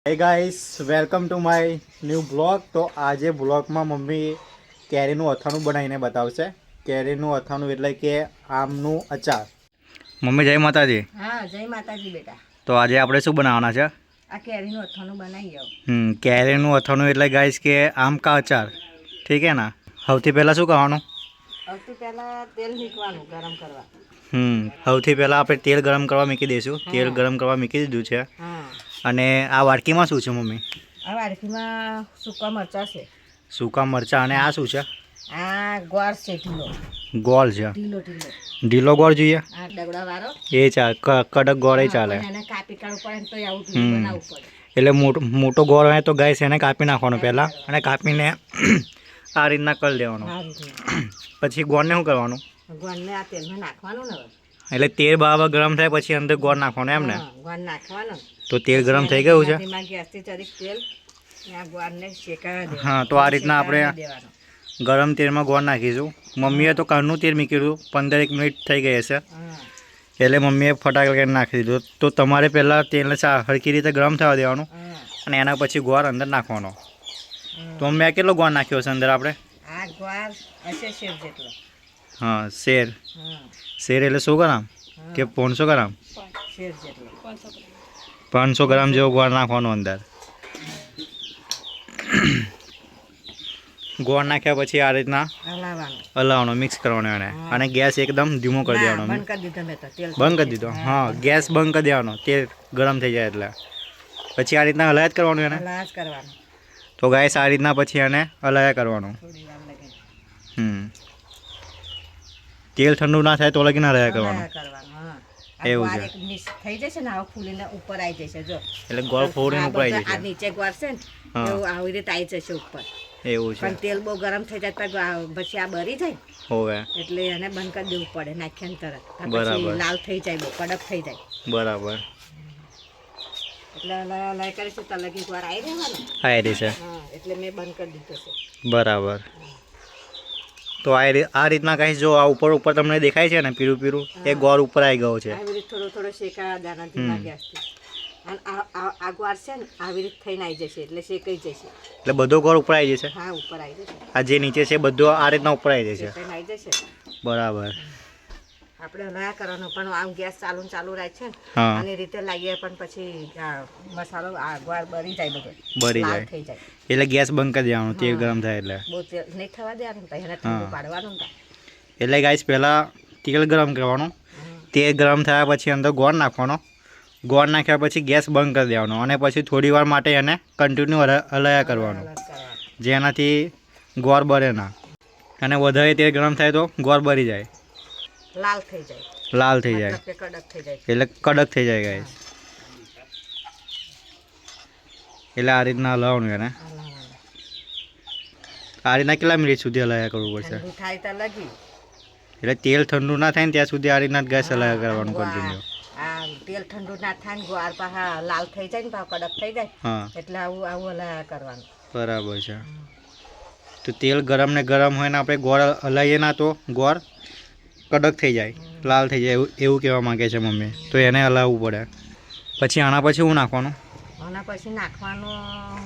હે guys welcome to my new blog. તો આજે બ્લોગમાં મમ્મી કેરીનું અથાણું બનાવીને બતાવશે. કેરીનું અથાણું એટલે કે આમનું અચાર. મમ્મી જય માતાજી. હા જય માતાજી બેટા. તો આજે આપણે શું બનાવવાના છે? આ કેરીનું અથાણું બનાવી આવો. કેરીનું અથાણું એટલે ગાઈસ કે આમ કા અચાર, ઠીક હે ના. સૌથી પહેલાં શું કરવાનું? સૌથી પહેલાં તેલ મૂકવાનું ગરમ કરવા. સૌથી પહેલાં આપણે તેલ ગરમ કરવા મૂકી દઈશું. તેલ ગરમ કરવા મૂકી દીધું છે. અને આ વાડકીમાં શું છે મમ્મી? આ વાડકીમાં સૂકા મરચાં છે. સૂકા મરચાં. અને આ શું છે? આ ગોળ છે ઢીલો. ગોળ છે. ઢીલો ઢીલો ઢીલો ગોળ જોઈએ? આ ડગડાવાળો એ ચાલે, કડક ગોળ એ ચાલે. એને કાપી કાઢવું પડે તો આવું ઢીલું બનાવવું પડે. એટલે મોટો ગોળ હોય તો ગાઈસ એને કાપી નાખવાનો પહેલાં, અને કાપીને આ રીતના કરી દેવાનો. પછી ગોળને શું કરવાનું? ગોળને આ તેલમાં નાખવાનું ને. એટલે તેલ બરાબર ગરમ થાય પછી અંદર ગોળ નાખવાનો એમ ને? ગોળ નાખવાનું. તો તેલ ગરમ થઈ ગયું છે. ગેસથી જરીક તેલ આ ગોળને શેકાવા દેવાનું. હા, તો આ રીતના આપણે ગરમ તેલમાં ગોળ નાખીશું. મમ્મીએ તો કારનું તેલ મૂક્યું 15 મિનિટ થઈ ગઈ હશે, એટલે મમ્મીએ ફટાક લગાવીને નાખી દીધું. તો તમારે પહેલાં તેલને હરખી રીતે ગરમ થવા દેવાનું, અને એના પછી ગોળ અંદર નાખવાનો. તો મેં કેટલો ગોળ નાખ્યો છે અંદર આપણે? આ ગોળ હશે શેર જેટલો. હા, શેર. શેર એટલે 100 ગ્રામ કે 500 ગ્રામ? શેર જેટલો. 500 ગ્રામ જેવો ગોળ નાખવાનો અંદર. ગોળ નાખ્યા પછી આ રીતના હલાવવાનો, મિક્સ કરવાનો એને, અને ગેસ એકદમ ધીમો કરી દેવાનો. બંધ કરી દીધો? હા, ગેસ બંધ કરી દેવાનો તેલ ગરમ થઈ જાય એટલે. પછી આ રીતના હલાયા જ કરવાનું એને. તો ગાઈસ આ રીતના પછી એને હલાયા કરવાનું. તેલ ઠંડુ ના થાય તો લગીને હલાયા કરવાનું. એવું છે. થઈ જશે ને આવું ફૂલીને ઉપર આવી જશે જો. એટલે ગોળ ફોડીને ઉપર આવી જશે. આ નીચે ગોળ છે ને એવું આવી રીતે આવી જશે ઉપર. એવું છે. પણ તેલ બહુ ગરમ થઈ જાય પછી આ બળી જાય. હોવે. એટલે એને બંધ કરી દેવું પડે નાખ્યા તરત. બરાબર. લાલ થઈ જાય, બહુ કડક થઈ જાય. બરાબર. એટલે લઈ કરીશું તો લગી વાર આવી રહેવાનું. આવી રહી છે. હા, એટલે મેં બંધ કરી દીધો છે. બરાબર. તો આ રીતના કઈ જો આ ઉપર તમને દેખાય છે ને પીળું પીળું, એ ગોળ ઉપર આવી ગયો છે. આવી રીતે થોડો થોડો શેકા દાણા ધીમા ગેસથી. અને આ ગોળ છે ને આવી રીતે થઈને આવી જશે એટલે શેકાઈ જશે. એટલે બધો ગોળ ઉપર આવી જશે? હા, ઉપર આવી જશે. આ જે નીચે છે બધો આ રીતના ઉપર આવી જશે. આવી જશે. બરાબર. આપણે હલાયા કરવાનો, પણ આમ ગેસ ચાલુ રહે છે ને આની રીતે લાવીએ પણ પછી મસાલો આ ગોળ બળી જાય, બધો બળી લાલ જાય. થઈ જાય. એટલે ગેસ બંધ કરી દેવાનો તેલ ગરમ થાય એટલે. બહુ તેલ નહીં થવા દેવાનું, એને ઠંડુ પાડવાનું. એટલે ગાઈસ પહેલાં તેલ ગરમ કરવાનું. તેલ ગરમ થયા પછી અંદર ગોળ નાખવાનો. ગોળ નાખ્યા પછી ગેસ બંધ કરી દેવાનો, અને પછી થોડી વાર માટે એને કન્ટિન્યુ હલાયા કરવાનું, જેનાથી ગોળ બળે ના. અને વધારે તેલ ગરમ થાય તો ગોળ બળી જાય, લાલ થઈ જાય. લાલ થઈ જાય કડક થઈ જાય. એટલે કડક થઈ જાય ગાઈસ. એટલે આ રીતના હલાવવાનું એને. આ રીતના કેટલા મિનિટ સુધી હલાયા કરવું પડશે? થાય તો લગી. એટલે તેલ ઠંડુ ના થાય ને ત્યાં સુધી આ રીતના ગેસ હલાયા કરવાનું કન્ટિન્યુ. આ તેલ ઠંડુ ના થાય ને ગોળ પાછા લાલ થઈ જાય ને પાછા કડક થઈ જાય. હા, એટલે આવું હલાયા કરવાનું. બરાબર છે. તો તેલ ગરમ ને ગરમ હોય ને આપણે ગોળ હલાવીએ ના તો ગોળ કડક થઈ જાય, લાલ થઈ જાય, એવું કહેવા માંગે છે મમ્મી. તો એને હલાવવું પડે. પછી આના પછી શું નાખવાનું? આના પછી નાખવાનો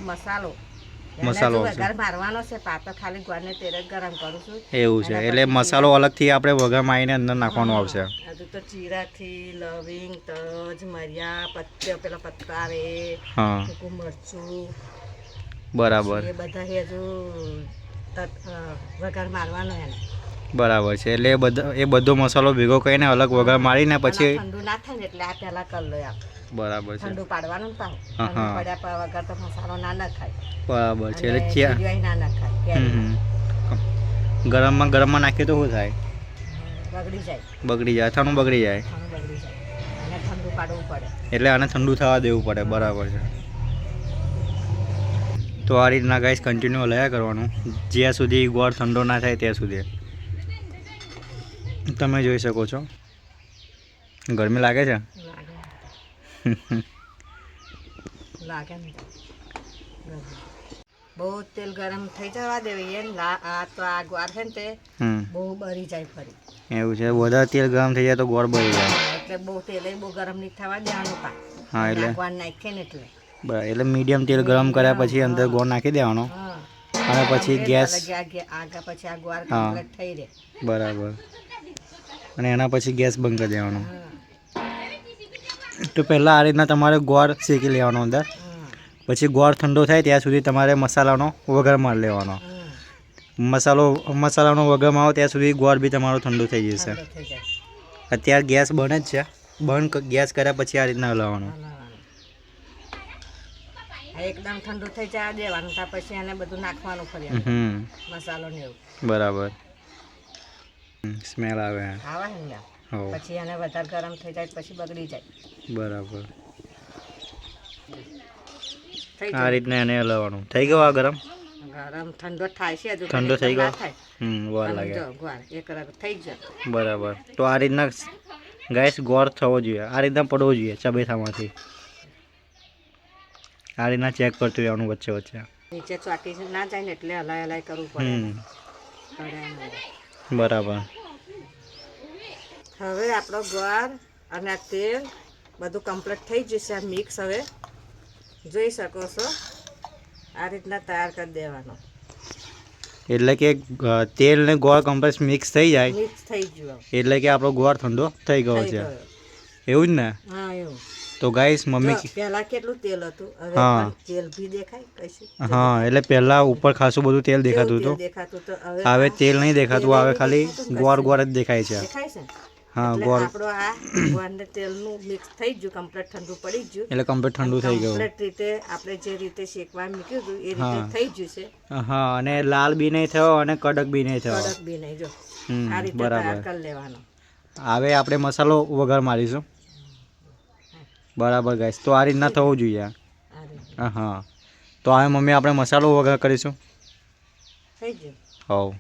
મસાલો. મસાલો વઘાર મારવાનો છે, પાતો ખાલી ગોળને તેલ જ ગરમ કરું છું. એવું છે. એટલે મસાલો અલગથી આપણે વઘાર મારીને અંદર નાખવાનો આવશે. હજુ તો જીરાથી લવિંગ, તજ, મરિયા, પેલા પત્તા આવે, સૂકું મરચું. બરાબર. એ બધા હજુ વઘાર મારવાનો એને. બરાબર છે. એટલે એ બધો મસાલો ભેગો કરીને અલગ વઘાર મારીને પછી ઠંડુ ના થાય ને એટલે આ પહેલા કરી લો આપ. બરાબર છે. ઠંડુ પાડવાનું પાવ. પડ્યા વગર તો મસાલો ના નખાય. બરાબર છે. એટલે ના નખાય. ગરમમાં નાખીએ તો શું થાય? બગડી જાય. બગડી જાય. અથાણું બગડી જાય. અને ઠંડુ પાડવું પડે. એટલે આને ઠંડુ થવા દેવું પડે. બરાબર છે. તો આ રીતના ગાઈસ કન્ટિન્યુ હલાયા કરવાનું જ્યાં સુધી ગોળ ઠંડો ના થાય ત્યાં સુધી. તમે જોઈ શકો છો. ગરમી લાગે છે? લાગે ને. બહુ તેલ ગરમ થઈ જવા દેવી ને. આ તો આ ગોળ છે ને તે બહુ બળી જાય ફરી. એવું છે. વધારે તેલ ગરમ થઈ જાય તો ગોળ બળી જાય. એટલે બહુ તેલ બહુ ગરમ નહીં થવા દેવાનું. હા, એટલે ગોળ નાખીએ ને એટલે બરાબર, એટલે મીડિયમ તેલ ગરમ કર્યા પછી અંદર ગોળ નાખી દેવાનો હા અને પછી ગેસ, આગળ પછી આ ગોળ હા. કમ્પ્લીટ થઈ રહે. બરાબર, અને એના પછી ગેસ બંધ કરી દેવાનો. હા તો પહેલાં આ રીતના તમારે ગોળ શેકી લેવાનો અંદર, હા પછી ગોળ ઠંડો થાય ત્યાં સુધી તમારે મસાલાનો વઘાર મારી લેવાનો. હા મસાલાનો વઘાર મારો ત્યાં સુધી ગોળ બી તમારો ઠંડો થઈ જશે. ઠંડો થઈ જાય. અત્યારે ગેસ બંધ જ છે, ગેસ કર્યા પછી આ રીતના હલાવવાનું. હલાવવાનું. આ એકદમ ઠંડુ થઈ જાય દેવાનું, ત્યાં પછી એને બધું નાખવાનું ફરી મસાલો ને એવું. બરાબર, સ્મેલ આવે. આવે ને હો, પછી એને વધારે ગરમ થઈ જાય પછી બગડી જાય. બરાબર, થઈ આ જાય રીતના એને હલાવવાનું. થઈ ગયો આ ગરમ? ગરમ ઠંડો થાય છે હજુ ઠંડો થઈ એકદમ ના ગયો? થાય. વાર અને લાગે. જો ગોળ એક રગ થઈ જ જાય. બરાબર, તો આ રીતના ગેસ ગોળ થવો જોઈએ, આ રીતના પડવો જોઈએ ચબેથામાંથી. આ રીતના ચેક કરતું રહેવાનું વચ્ચે વચ્ચે. નીચે ચોટી ના જાય ને એટલે હલાય હલાય કરવું પડે. બરાબર, હવે આપણો ગોળ અને આ તેલ બધું કમ્પ્લીટ થઈ જશે. આ મિક્સ હવે જોઈ શકો છો આ રીતના તૈયાર કરી દેવાનો. એટલે કે તેલ ને ગોળ કમ્પ્લીટ મિક્સ થઈ જાય મિક્સ થઈ ગયું એટલે કે આપણો ગોળ ઠંડો થઈ ગયો થઈ છે, ગયો. એવું જ ને? હા એવું. તો ગાઈસ મમ્મી, જો, પહેલા કેટલું તેલ હતું, હવે હા. પણ તેલ બી દેખાય કશું. હા, એટલે પહેલાં ઉપર ખાસું બધું તેલ દેખાતું કેવું હતું, તેલ દેખાતું તો હવે આ તેલ નહીં દેખાતું, તેલ હવે નહીં ખાલી દેખાતું, ગોળ કશું ગોળ જ દેખાય છે. દેખાય છે ને? હા, એટલે ગોળ આપણો આ ગોળ ને તેલનું મિક્સ થઈ ગયું, કમ્પ્લીટ ઠંડુ પડી ગયું. એટલે કમ્પ્લીટ ઠંડુ થઈ ગયું. કમ્પ્લીટ રીતે આપણે જે રીતે શેકવા મૂક્યું હતું એ હા. રીતે થઈ ગયું છે. હા, અને લાલ બી નહીં થયો અને કડક બી નહીં થયો. કડક બી નહીં. જો હમ, આ રીતે બરાબર. તૈયાર કરી લેવાનો. હવે આપણે મસાલો વઘાર મારીશું. બરાબર ગાઈસ, તો આ રીતના થવું જોઈએ. આ રીતે હા, તો હવે મમ્મી આપણે મસાલો વઘાર કરીશું. થઈ ગયું. હવ,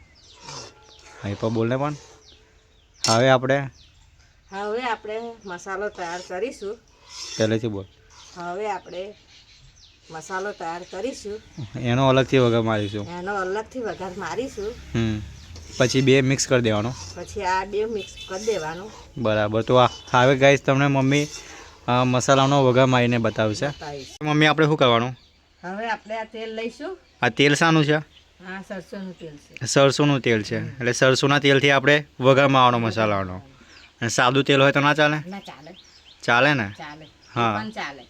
અહીં પર બોલને પણ. હવે આપણે હવે આપણે મસાલો તૈયાર કરીશું. પહેલેથી બોલ. હવે આપણે મસાલો તૈયાર કરીશું, એનો અલગથી વઘાર મારીશું. એનો અલગથી વઘાર મારીશું. પછી બે મિક્સ કરી દેવાનો. પછી આ બે મિક્સ કરી દેવાનું. બરાબર, તો હવે ગાઈસ તમને મમ્મી મસાલાનો વઘાર મારીને બતાવશે. બતાવીશ. મમ્મી આપણે શું કરવાનું? હવે આપણે આ તેલ લઈશું. આ તેલ શાનું છે? આ સરસોનું તેલ છે. સરસોનું તેલ છે, એટલે સરસોના તેલથી આપણે વઘાર મારવાનો મસાલાનો. અને સાદું તેલ હોય તો ના ચાલે? ના ચાલે. ચાલે ને? ચાલે. હા. પણ ચાલે.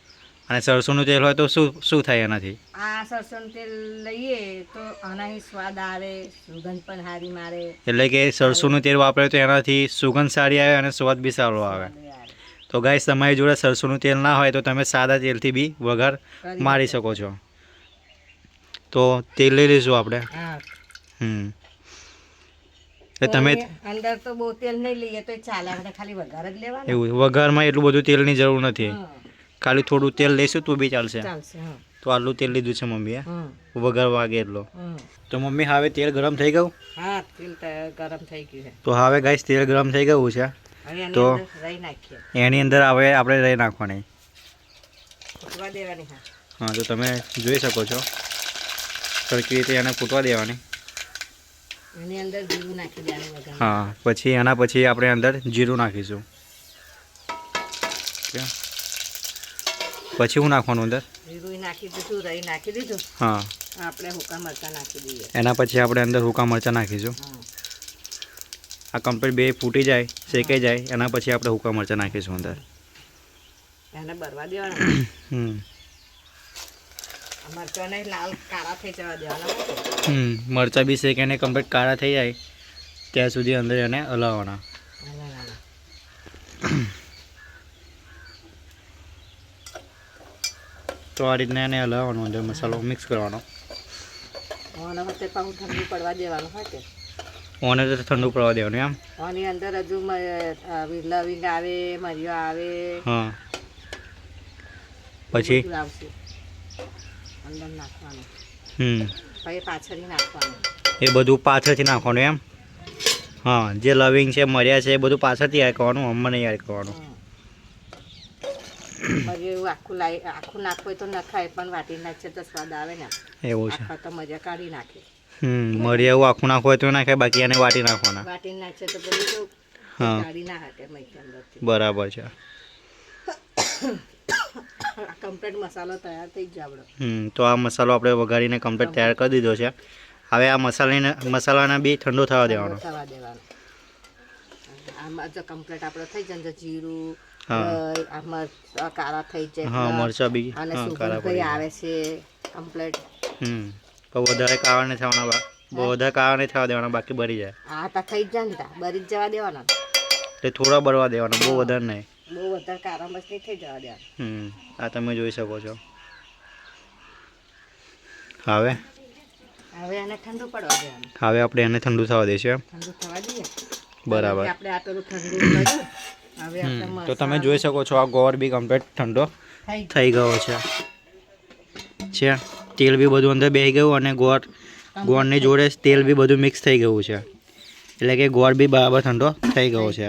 અને સરસોનું તેલ હોય તો શું થાય એનાથી? આ સરસોનું તેલ લઈએ તો આનાથી સ્વાદ આવે, સુગંધ પણ સારી મારે. એટલે કે સરસોનું તેલ વાપરે તો એનાથી સુગંધ સારી આવે અને સ્વાદ બી સારો આવે. તો ગાઈસ તમારી જોડે સરસોનું તેલ ના હોય તો તમે સાદા તેલથી બી વઘાર મારી શકો છો. તો તેલ લઈ લઈશું આપણે. હા. એટલે તમે અંદર તો બહુ તેલ નહીં લઈએ તો ચાલે, આપણે ખાલી વઘાર જ લેવાનો. એવું વઘારમાં એટલું બધું તેલની જરૂર નથી, હા. ખાલી થોડું તેલ લઈશું તો બી ચાલશે. ચાલશે. હા. તો આટલું તેલ લીધું છે મમ્મીએ હમ. વઘાર વાગે એટલો. હમ. તો મમ્મી હવે તેલ ગરમ થઈ ગયું? હા, તેલ ગરમ થઈ ગયું છે. તો હવે ગાઈસ તેલ ગરમ થઈ ગયું છે, હવે એની તો અંદર રાઈ નાખીએ. એની અંદર હવે આપણે રહી નાખવાની. ફૂટવા દેવાની. હા. હા, તો તમે જોઈ શકો છો સરખી રીતે એને ફૂટવા દેવાની. એની અંદર જીરું નાખી દેવાનું વઘાર. હા, પછી એના પછી આપણે અંદર જીરું નાખીશું. ઓકે, પછી શું નાખવાનું અંદર? જીરું નાખી દીધું, રાઈ નાખી દીધું. હા, આપણે હુકા મરચાં નાખી દઈએ. એના પછી આપણે અંદર સૂકા મરચાં નાખીશું. હા. આ કમ્પ્લીટ બે ફૂટી જાય, શેકાઈ જાય એના પછી આપણે સૂકા મરચાં નાખીશું અંદર. એને બરવા દેવાના. હમ મરચાં નહીં લાલ કાળા થઈ જવા દેવાના. મરચાં બી શેકાઈને કમ્પ્લીટ કાળા થઈ જાય ત્યાં સુધી અંદર એને હલાવવાના. તો આ રીતના એને હલાવવાનું, અંદર મસાલો મિક્સ કરવાનો. આના વખતે પાછું ઠંડુ પડવા દેવાનું હોય કે ઓને તો ઠંડુ પડવા દેવાનું એમ. આની અંદર હજુ લવિંગ આવે, મરિયો આવે. હા, પછી બધું આવશે અંદર નાખવાનું. પછી પાછળ નાખવાનું. એ બધું પાછળથી નાખવાનું એમ. હા, જે લવિંગ છે મર્યા છે એ બધું પાછળથી એડ કરવાનું, હમણાં નહીં એડ કરવાનું. મરિયો આખું આખું નાખવું હોય તો નખાય, પણ વાટી નાખશે તો સ્વાદ આવે ને. એવું છે. આખા તો મજા કાઢી નાખે. મરી એવું આખું નાખવું હોય તો નાખે, બાકી એને વાટી નાખવાના. વાટી નાખશે તો બધું હા, કાઢી ના હાકે મરી અંદરથી. બરાબર છે. કમ્પ્લીટ મસાલો તૈયાર થઈ જ આપણો. તો આ મસાલો આપણે વઘારીને કમ્પ્લીટ તૈયાર કરી દીધો છે. હવે આ મસાલાને બી ઠંડો થવા દેવાનો. થવા દેવાનો. આમાં જો કમ્પ્લીટ આપણો થઈ જાય ને જીરું આમાં કાળા થઈ જાય. હા મરચાં બી અને સુગંધ આવે છે કમ્પ્લીટ. તો વધારે કાળા નહીં થવાના, વધારે કાળા નહીં થવા દેવાના, બાકી બળી જાય. હા તો થઈ જ જાય ને બરી જ જવા દેવાના. એટલે થોડા બળવા દેવાના, બહુ વધારે નહીં. બહુ વધારે કાળા મસ્ત નહીં થઈ જવા દેવાના. આ તમે જોઈ શકો છો. હવે એને ઠંડુ પડવા દેવાનું. હવે આપણે એને ઠંડુ થવા દઈશું. ઠંડુ થવા દઈએ. બરાબર. આપણે આ પેલું ઠંડુ કર્યું. હવે આપણે તો તમે જોઈ શકો છો આ ગોળ બી કમ્પ્લીટ ઠંડો થઈ ગયો છે. તેલ બી બધું અંદર બેસી ગયું અને ગોળની જોડે તેલ બી બધું મિક્સ થઈ ગયું છે. એટલે કે ગોળ બી બરાબર ઠંડો થઈ ગયો છે.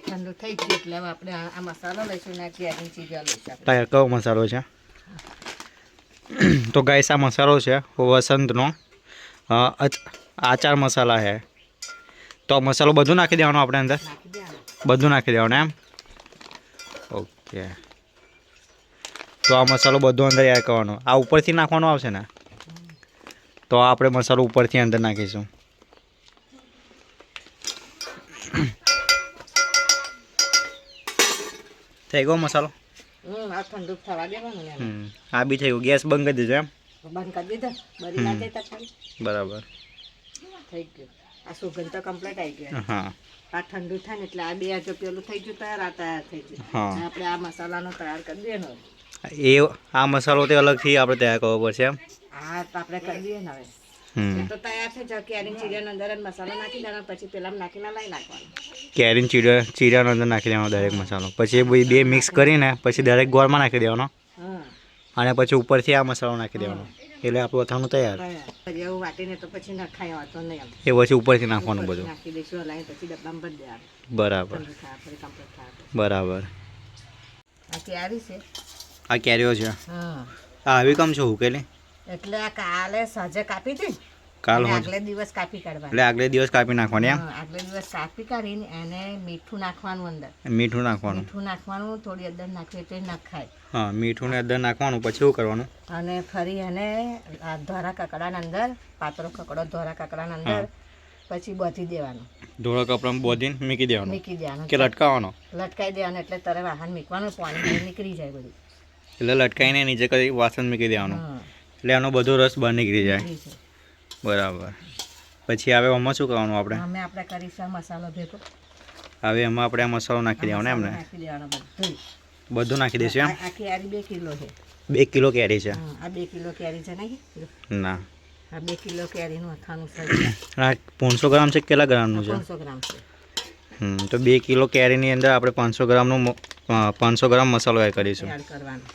ઠંડુ થઈ ગયું એટલે હવે આપણે આ મસાલો લઈશું ને કેરીની ચીજો લઈશું. તૈયાર કયો મસાલો છે? તો ગાઈસ આ મસાલો છે વસંતનો આચાર મસાલા છે. તો મસાલો બધું નાખી દેવાનો આપણે અંદર, બધું નાખી દેવાનું એમ. ઓકે, તો આ મસાલો બધો અંદર એડ કરવાનો. આ ઉપરથી નાખવાનો આવશે ને, તો આપણે મસાલો ઉપરથી અંદર નાખીશું. થઈ ગયો મસાલો. આ ઠંડુ થવા દેવાનું. આ બી થઈ ગયું. ગેસ બંધ કરી દીધો એમ? બંધ કરી દીધો. બરી ના જતા ખાલી. બરાબર. થઈ ગયું. આ સુગંધ તો કમ્પ્લીટ આવી ગયો. હા, આ ઠંડુ થાય ને એટલે આ બે જો પેલું થઈ ગયું તૈયાર થઈ ગયું. હા, આપણે આ મસાલાનો તૈયાર કરી દઈએ ને. આ મસાલો તે અલગથી આપણે તૈયાર કરવો પડશે એમ? હા તો આપણે કરી દઈએ ને હવે. તો તૈયાર થઈ જાય. કેરી ચીડિયાનો અંદર જ મસાલો નાખી દેવાનો, પછી પેલા નાખીને લઈ નાખવાનો. કેરીને ચીરાનો અંદર નાખી દેવાનો દરેક મસાલો. પછી બે મિક્સ કરીને પછી દરેક ગોળમાં નાખી દેવાનો અને પછી ઉપરથી આ મસાલો નાખી દેવાનો. એટલે આપણું અથાણું તૈયાર. એવું વાટીને તો પછી નખાય વાતો નહીં. એ પછી ઉપરથી નાખવાનું બધું. નાખી દઈશું હલાવી પછી ડબ્બામાં ભરી દેવાનું. બરાબર બરાબર. આ કેરી છે. આ કેરીઓ છે. હા, આ આવી કમ છે ઉકેલી? એટલે આ કાલે સાંજે કાપી હતી. કાલ આગલે દિવસ કાપી કાઢવાની. એટલે આગલે દિવસ કાપી નાખવાની એમ? આગલે દિવસ કાપી કાઢીને એને મીઠું નાખવાનું અંદર. મીઠું નાખવાનું. મીઠું નાખવાનું, થોડી અંદર નાખવી તો નખાય. હા, મીઠું ને અંદર નાખવાનું. પછી શું કરવાનું? અને ફરી એને ધોરા કકડાના અંદર, પાતળો કકડો ધોરા કકડાના અંદર પછી બાંધી દેવાનું. ધોળા કપડામાં બાંધીને મૂકી દેવાનું. મૂકી દેવાનું કે લટકાવવાનો? લટકાઈ દેવાનું. એટલે તરે વાહન મૂકવાનું, પાણી નીકળી જાય બધું. એટલે લટકાઈને નીચે કરી વાસણ મૂકી દેવાનું. એટલે એનો બધો રસ બહાર નીકળી જાય. બરાબર. પછી હવે આમાં શું કરવાનું આપણે? આપણે કરીશું મસાલો ભેગો. હવે એમાં આપણે આ મસાલો નાખી દેવાનો એમ ને? નાખી દેવાનો બધું. બધું નાખી દઈશું એમ? આ કેરી 2 કિલો છે. 2 કિલો કેરી છે? આ 2 કિલો કેરી છે નહીં? ના, આ 2 કિલો કેરીનું અથાણું છે. આ 500 ગ્રામ છે? કેટલા ગ્રામનું છે? 500 ગ્રામ છે. તો 2 કિલો કેરીની અંદર આપણે 500 ગ્રામનું 500 ગ્રામ મસાલો એડ કરીશું. એડ કરવાનો.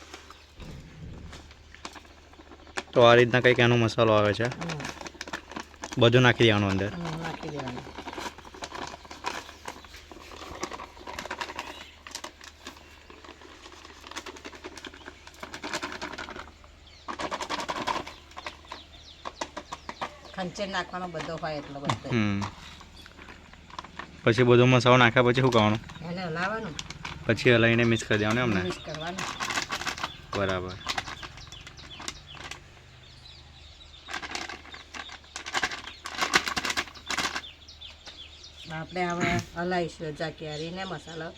તો આ રીતના કંઈક એનો મસાલો આવે છે. બધું નાખી દેવાનું અંદર. નાખી દેવાનું. ખંચેર નાખવાનો બધો હોય એટલો બધો. પછી બધો મસાલો નાખ્યા પછી શું કરવાનું? એને હલાવવાનું. પછી હલાવીને મિક્સ કરી દેવાનું એમ ને? મિક્સ કરવાનું. બરાબર. આપણે હવે હલાવીશું જા કેરીને મસાલો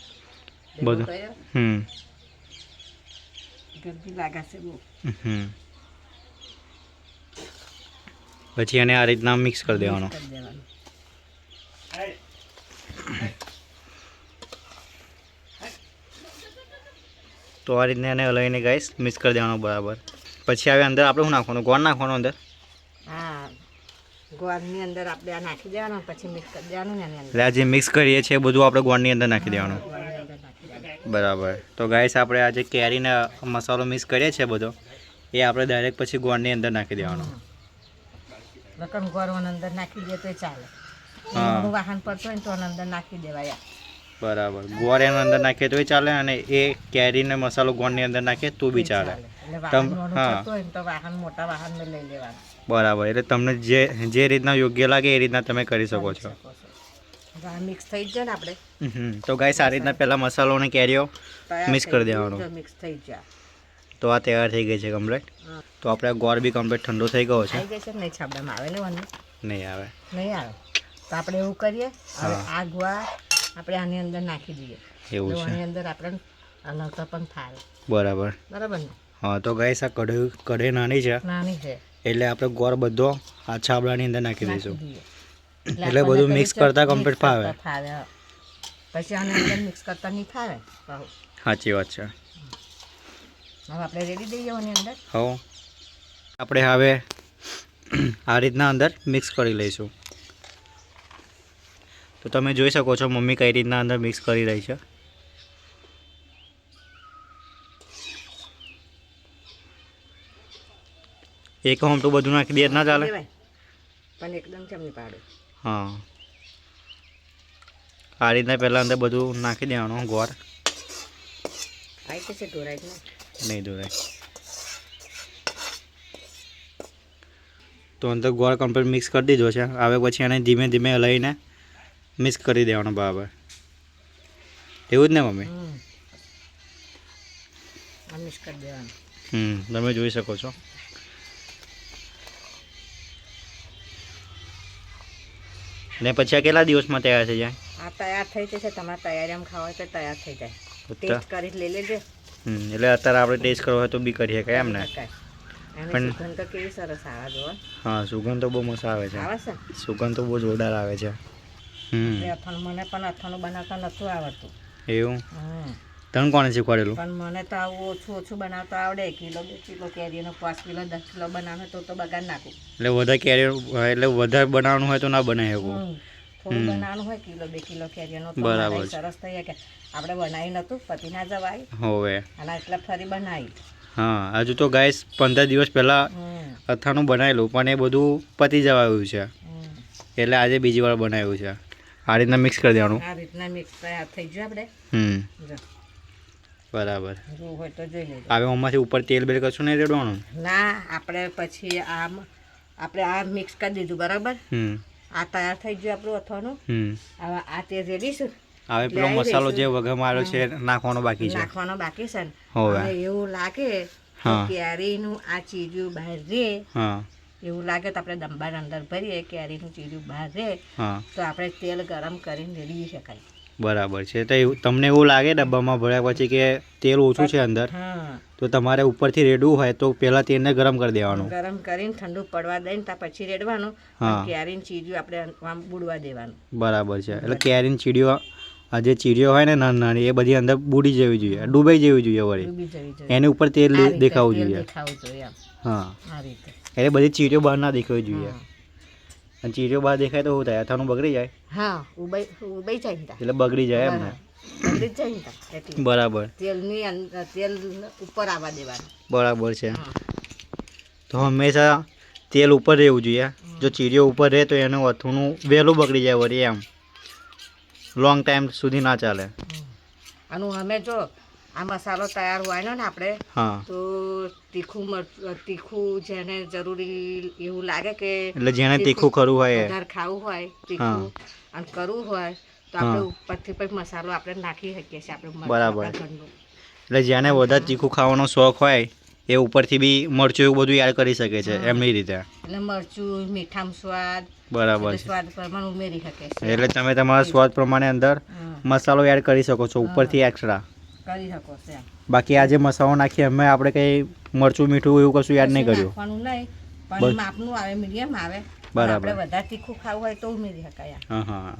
બધું. ગંદી લાગાશે બહુ. પછી એને આ રીતના મિક્સ કરી દેવાનો. તો આ રીતના એને હલાવીને ગાઈસ મિક્સ કરી દેવાનો બરાબર. પછી હવે અંદર આપણે શું નાખવાનું? ગોળ નાખવાનું અંદર? હા, ગોળની અંદર આપણે આ નાખી દેવાનું, પછી મિક્સ કરી દેવાનું ને એની અંદર. એટલે આ જે મિક્સ કરીએ છીએ બધું આપણે ગોળની અંદર નાખી દેવાનું. બરાબર. તો ગાઈસ આપણે આ જે કેરીને મસાલો મિક્સ કરીએ છીએ બધો એ આપણે ડાયરેક્ટ પછી ગોળની અંદર નાખી દેવાનો. લકણ ગોળ અંદર નાખી દે તો ચાલે. વાહન પડતો હોય ને તો અંદર નાખી દેવાય. બરાબર. ગોળ એના અંદર નાખીએ તોય ચાલે અને એ કેરીને મસાલો ગોળની અંદર નાખીએ તો બી ચાલે. બરાબર. એટલે તમને જે રીતના યોગ્ય લાગે એ રીતના તમે કરી શકો છો. મિક્સ થઈ જ જાય ને આપણે તો ગાઈસ આ રીતના પહેલાં મસાલો અને કેરીઓ મિક્સ કરી દેવાનો. મિક્સ થઈ જાય તો આ તૈયાર થઈ ગઈ છે કમ્પ્લીટ. તો આપણે ગોળ બી કમ્પ્લીટ ઠંડો થઈ ગયો છે. થઈ ગઈ છે નહીં છાબડામાં આવે ને વાનું નહીં આવે. નહીં આવે તો આપણે એવું કરીએ હવે આ ગોળ આપણે આની અંદર નાખી દઈએ એવું તો છે. આની અંદર આપણે હલાવતા પણ થાય. બરાબર. બરાબર ને? હા તો ગાઈસ આ કઢાઈ નાની છે નાની છે એટલે આપણે ગોળ બધો આ છાબડાની અંદર નાખી દઈશું. દઈએ એટલે બધું મિક્સ કરતા કમ્પ્લીટ ફાવે. ફાવે પછી આની અંદર મિક્સ કરતા નહીં ફાવે. સાચી વાત છે. હવે આપણે રેડી દઈએ આની અંદર. હો આપણે હવે આ રીતના અંદર મિક્સ કરી લઈશું. તો તમે જોઈ શકો છો મમ્મી કઈ રીતના અંદર મિક્સ કરી રહી છે. એક હોમ તો બધું નાખી દે ના ચાલે. પણ એકદમ ચમની પાડો. હા આ રીતના પહેલાં અંદર બધું નાખી દેવાનું ગોળ. આવી છે ઢોરાય ને નહીં દોરાય. તો અંદર ગોળ કમ્પ્લીટ મિક્સ કરી દીધો છે. હવે પછી એને ધીમે ધીમે હલાવીને મિક્સ કરી દેવાનો બરાબર. એવું જ ને મમ્મી? મિક્સ કરી દેવાનું. તમે જોઈ શકો છો. ને પછી આ કેટલા દિવસમાં તૈયાર થઈ જાય? આ તૈયાર થઈ જશે. તમારે તૈયારીમાં ખાવા હોય તો તૈયાર થઈ જાય. ટેસ્ટ કરી લઈ લેજે. એટલે અત્યારે આપણે ટેસ્ટ કરવો હોય તો બી કરીએ કે એમ ને? પણ સુગંધ તો કેવી સરસ આવે જો. હા સુગંધ તો બહુ મસ્ત આવે છે. આવે છે સુગંધ તો બહુ જોરદાર આવે છે. અથાણું મને પણ અથાણું બનાવતા નતું આવડતું. એવું? તને કોણે શીખવાડેલું? પણ મને તો આવું ઓછું ઓછું બનાવતા આવડે. કિલો 2 કિલો કેરીનો 5 કિલો 10 કિલો બનાવે તો બગાડ નાખું. એટલે વધારે કેરી એટલે વધારે બનાવવાનું હોય તો ના બનાવી શકું. થોડું બનાવવાનું હોય કિલો 2 કિલો કેરીનો તો બરાબર સરસ થઈ કે આપણે બનાવી નતું પતિ ના જવાય. હવે અને એટલે ફરી બનાવી. હા હજુ તો ગાઈસ 15 દિવસ પહેલાં અથાણું બનાવેલું પણ એ બધું પતી જવાયું છે એટલે આજે બીજી વાર બનાવ્યું છે. આ રીતના મિક્સ કરી દેવાનું. આ રીતના મિક્સ થઈ ગયું આપણે. બરાબર. જો હોય તો જોઈ લેજો. હવે આમાંથી ઉપર તેલ બેલ કશું નહીં રેડવાનું? ના આપણે પછી આપણે આ મિક્સ કરી દીધું બરાબર. આ તૈયાર થઈ ગયું આપણું અથાણું. હવે આ તેલ રેડીશું. હવે પેલો મસાલો જે વઘાર માર્યો છે નાખવાનો બાકી છે. નાખવાનો બાકી છે ને હવે એવું લાગે કેરીનું આ ચીજું બહાર રે. એવું લાગે તો આપણે દંબાર અંદર ભરીએ કેરીનું ચીજું બહાર રે તો આપણે તેલ ગરમ કરીને રેડી શકાય. બરાબર છે. તો તમને એવું લાગે ડબ્બામાં ભર્યા પછી કે તેલ ઓછું છે અંદર તો તમારે ઉપરથી રેડવું હોય તો પહેલાં તેલને ગરમ કરી દેવાનું. ગરમ કરીને ઠંડુ પડવા દઈને ત્યાં પછી રેડવાનું. કેરીની ચીજું આપણે આમ બુડવા દેવાનું. બરાબર છે. એટલે કેરીની ચીડીઓ આ જે ચીડીઓ હોય ને નાની નાની એ બધી અંદર બુડી જવી જોઈએ, ડૂબાઈ જવી જોઈએ વળી. એની ઉપર તેલ દેખાવું જોઈએ. હા એટલે બધી ચીડીઓ બહાર ના દેખાવી જોઈએ. અને ચીડીઓ બહાર દેખાય તો શું થાય? અથાણું બગડી જાય. હા ઉબાઈ જાય એટલે બગડી જાય એમ ને? બગડી જાય એટલે બરાબર. તેલની તેલ ઉપર આવવા દેવાનું. બરાબર છે. તો હંમેશા તેલ ઉપર રહેવું જોઈએ. જો ચીડીઓ ઉપર રહે તો એનું અથાણું વહેલું બગડી જાય વળી એમ. લોંગ ટાઈમ સુધી ના ચાલે. આનું અમે જો આ મસાલો તૈયાર હોય ને આપણે તો તીખું જેને જરૂરી એવું લાગે કે એટલે જેને તીખું કરવું હોય વધારે ખાવું હોય તીખું અને કરવું હોય તો આપણે ઉપરથી પછી મસાલો આપણે નાખી શકીએ છીએ આપણે. બરાબર. એટલે જેને વધારે તીખું ખાવાનો શોખ હોય એ ઉપરથી બી મરચું એવું બધું એડ કરી શકે છે એમની રીતે. એટલે મરચું મીઠામાં સ્વાદ બરાબર સ્વાદ પ્રમાણે ઉમેરી શકે છે. એટલે તમે તમારા સ્વાદ પ્રમાણે અંદર મસાલો એડ કરી શકો છો ઉપરથી એક્સ્ટ્રા કરી શકો છો. બાકી આ જે મસાલો નાખીએ અમે આપણે કંઈ મરચું મીઠું એવું કશું એડ નહીં કર્યું. નાખવાનું નહીં પણ માપનું આવે મીડિયમ આવે. બરાબર. આપણે વધારે તીખું ખાવું હોય તો ઉમેરી શકાય. હા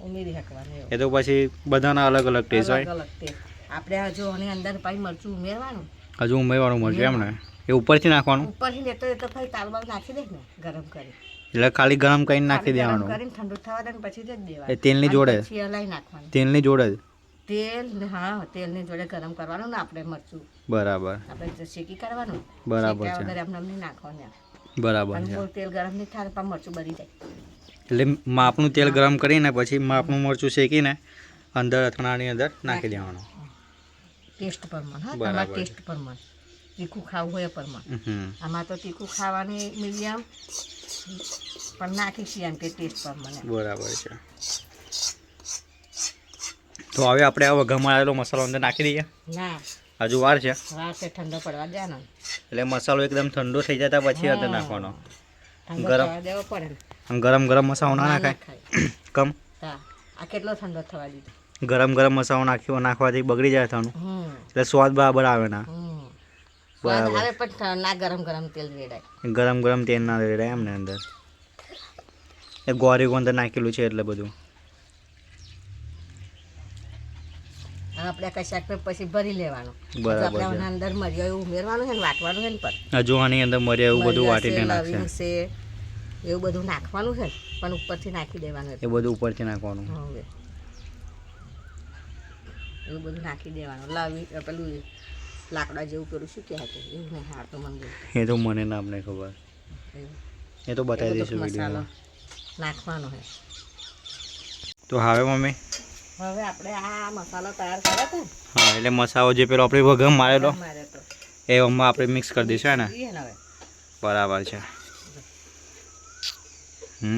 ઉમેરી શકવાનું. એ તો પછી બધાના અલગ અલગ ટેસ્ટ હોય. અલગ ટેસ્ટ. આપણે હજુ આની અંદર પાછી મરચું ઉમેરવાનું. હજુ ઉમેરવાનું મરચું એમ ને? એ ઉપરથી નાખવાનું? ઉપરથી લેતો એ તો પછી તાલબાલ નાખી દે ને ગરમ કરી. એટલે ખાલી ગરમ કરીને નાખી દેવાનું. કરીને ઠંડુ થવા દે પછી જ દેવાનું. એ તેલની જોડે? પછી હલાઈ નાખવાનું. તેલની જોડે જ? તેલ હા તેલની જોડે ગરમ કરવાનું ને આપણે મરચું. બરાબર. આપણે શેકી કરવાનું. બરાબર છે. વગર એમને નહીં નાખવાનું. બરાબર છે. તેલ ગરમ નહીં થાય પણ મરચું બળી જાય. એટલે માપનું તેલ ગરમ કરીને પછી માપનું મરચું શેકીને અંદર અથાણાની અંદર નાખી દેવાનું. ટેસ્ટ પ્રમાણે. હા તમારા ટેસ્ટ પ્રમાણે તીખું ખાવું હોય એ પ્રમાણે. આમાં તો તીખું ખાવાની મીડિયમ પણ નાખી છીએ એમ કે ટેસ્ટ પ્રમાણે. બરાબર છે. તો હવે આપણે આ વઘારમાં આવેલો મસાલો અંદર નાખી દઈએ. ના હજુ વાર છે, વાર છે, ઠંડો પડવા દે ને. એટલે મસાલો એકદમ ઠંડો થઈ જતા પછી અંદર નાખવાનો. ઠંડો ગરમ થવા દેવો પડે ને. ગરમ ગરમ મસાલો ના ના નાખાય. ખાય. કમ હા આ કેટલો ઠંડો થવા દીધો. ગરમ ગરમ મસાલો નાખવાથી બગડી જાય થાનું, હમ એટલે સ્વાદ બરાબર આવે ના. હમ સ્વાદ બરાબર. આવે પણ ના ગરમ ગરમ તેલ રેડાય. ગરમ ગરમ તેલ ના રેડાય એમ ને અંદર. એ ગોરી અંદર નાખેલું છે એટલે બધું. હવે આપણે કશાક પર પછી ભરી લેવાનું. બરાબર આપણે છે. અંદર મરિયો એવું ઉમેરવાનું છે ને વાટવાનું છે ને પર હજુ આની અંદર મર્યા એવું બધું વાટીને મરિયા છે, નાખશે. લવિંગ છે એવું બધું નાખવાનું છે ને પણ ઉપરથી નાખી દેવાનું એ બધું ઉપરથી નાખવાનું. હવે એવું બધું નાખી દેવાનું. પેલું લાકડા જેવું પેલું શું કહેવાય એવું નહીં હારતું મને એ તો મને ના આપણે ખબર, એ તો બતાવી દઈશું મસાલો વિડીયોમાં. નાખવાનો છે. તો હવે મમ્મી, હવે આપણે આ મસાલો તૈયાર કર્યો હતો ને હા એટલે મસાલો જે પેલો આપણે વઘાર મારેલો મારે તો એ આમાં આપણે મિક્સ કરી દઈશું હે ને. જોઈએ ને હવે બરાબર છે.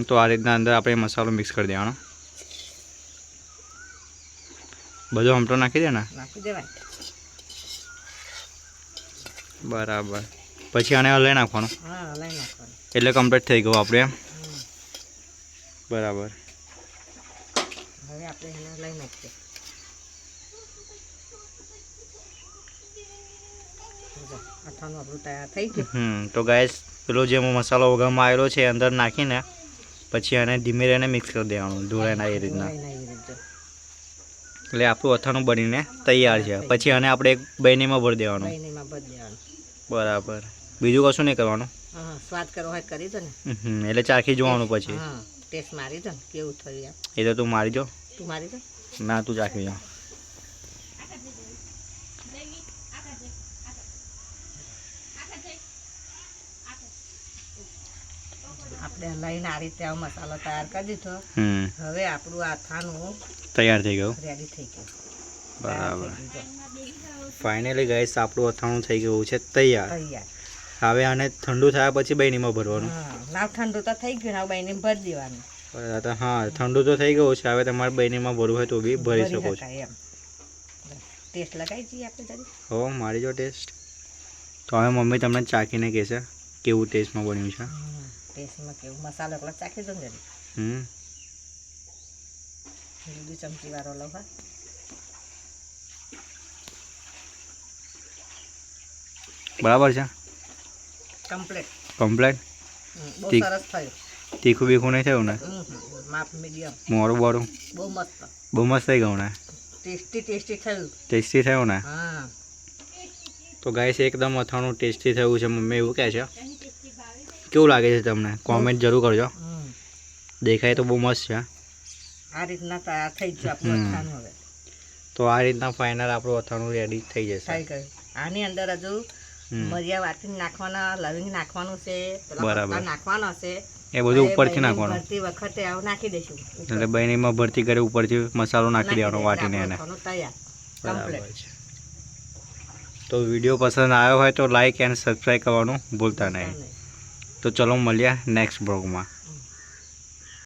તો આ રીતના અંદર આપણે મસાલો મિક્સ કરી દેવાનો. બધું આમ તો નાખી દે ને. નાખી દેવાય. બરાબર. પછી આને હલાવી નાખવાનું, હા હલાવી નાખવાનું. એટલે કમ્પ્લીટ થઈ ગયું આપણે એમ. હમ. બરાબર. હવે આપણે એને લઈ નાખીએ. અથાણું આપણું તૈયાર થઈ ગયું. તો ગાઈસ પેલો જે મસાલો વઘારમાં આવેલો છે અંદર નાખીને પછી આને ધીમે રહીને મિક્સ કરી દેવાનું, ઢોળાય ના એ રીતના. લઈને આવી રીતે એટલે આપણું અથાણું બનીને તૈયાર છે. પછી આને આપણે એક બૈનીમાં ભરી દેવાનું. બૈનીમાં ભરી દેવાનું. બરાબર. બીજું કશું નહીં કરવાનું. હા સ્વાદ કરવો હોય કરી દો ને. એટલે ચાખી જોવાનું પછી. હા ટેસ્ટ મારી દો ને કેવું થયું એમ. એ તો તું મારી જો. તું મારી દો. ના તું ચાખી જા. આપણે લઈને આ રીતે આ મસાલો તૈયાર કરી દીધો. હવે આપણું અથાણું તૈયાર થઈ ગયું. રેડી થઈ ગયું. બરાબર. ફાઇનલી ગાઈસ આપણું અથાણું થઈ ગયું છે તૈયાર. તૈયાર. હવે આને ઠંડુ થયા પછી બૈનીમાં ભરવાનું. હા નાવ ઠંડુ તો થઈ ગયું ને બૈની ભરી દેવાનું. બરાબર. હા ઠંડુ તો થઈ ગયું છે. હવે તમારે બૈનીમાં ભરવું હોય તો બી ભરી શકો છો. શકાય એમ. ટેસ્ટ લગાવી જઈએ આપણે જરી. હો મારી જો ટેસ્ટ. તો હવે મમ્મી તમને ચાખીને કહેશે કેવું ટેસ્ટમાં બન્યું છે. ટેસ્ટમાં કેવું મસાલો એકલો ચાખી દો ને જરી. બીજી ચમચી વાળો લો હા. બરાબર છે. કમ્પ્લીટ. કમ્પ્લેટ. બહુ ઠીક. સરસ થયું. તીખું બીખું નહીં થયું ને. માપ મીડિયમ. મોરું બોરું બહુ મસ્ત. બહુ મસ્ત થઈ ગયું ને. ટેસ્ટી થયું. ટેસ્ટી થયું ને. હા તો ગાઈસ એકદમ અથાણું ટેસ્ટી થયું છે. મમ્મી એવું કહે છે. કેવું લાગે છે તમને કોમેન્ટ જરૂર કરજો. દેખાય તો બહુ મસ્ત છે. આ રીતના તૈયાર થઈ ગયું આપણું અથાણું હવે. તો આ રીતના ફાઇનલ આપણું અથાણું રેડી થઈ જશે. થઈ ગયું. આની અંદર હજુ મરિયા વાટીને નાખવાના, લવિંગ નાખવાનું છે, પેલા બરાબર. પત્તા નાખવાના છે. એ બધું ઉપરથી બૈની નાખવાનું. ભરતી વખતે આવું નાખી દઈશું. એટલે બૈનીમાં ભરતી કરી ઉપરથી મસાલો નાખી દેવાનો વાટીને એને. અથાણું તૈયાર. બરાબર કમ્પ્લીટ. છે. તો વિડીયો પસંદ આવ્યો હોય તો લાઈક એન્ડ સબસ્ક્રાઈબ કરવાનું ભૂલતા નહીં. તો ચલો મળીએ નેક્સ્ટ બ્લોગમાં.